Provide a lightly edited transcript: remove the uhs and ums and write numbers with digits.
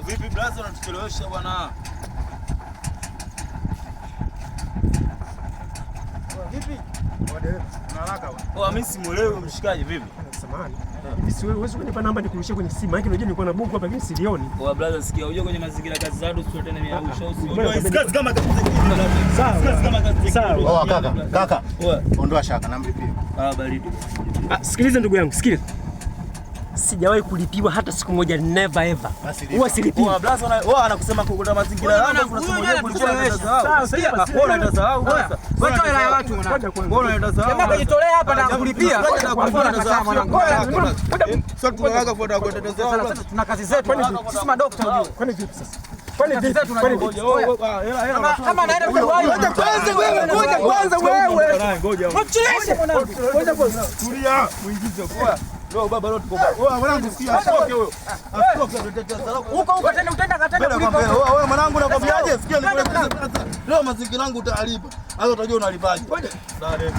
Oa vipi blaza unatuchelewesha bwana? Vipi? Una haraka bwana. Oa mimi simuelewi mshikaji vipi? Samahani. Hivi si wewe uweze kunipa namba nikurushie kwenye simu. Maana unajua nilikuwa na buku hapa lakini silioni. Oa blaza sikia unajua kwenye mazingira kazi zadu sio tena mimi au show sio. Kazi kama kazi sawa. Kazi kama kazi. Sawa. Oa kaka. Oa ondoa shaka na mlipie. Baridi. Sikiliza ndugu yangu, sikiliza. Sijawahi kulipiwa hata siku moja, never ever. Huwa silipi. Oa blaza wewe anakusema kukuta mazingira yangu unasema mwenyewe kulipia. Sawa, sasa bora utasahau sasa. Wewe toa hela ya watu mwana. Bora utasahau. Jamaa kujitolea hapa na kulipia. Sasa tunataka fuata kwa tatizo lao. Tuna kazi zetu. Sisi madokta unajua. Kwani vipi sasa? Kwani vipi? Kama naenda kwa ngoja kwanza wewe, ngoja kwanza wewe. Mchileshe mwanangu. Ngoja kwanza. Tulia, muingize kwa. Leo baba leo tuko. Wewe mwanangu sikia asitoke huyo. Asitoke tutetea salama. Huko tena utaenda katenda kulipa. Wewe mwanangu nakwambiaje? Sikia nikuelekeze sasa. Leo mazingira yangu utalipa. Hapo utajua unalipaje. Dale.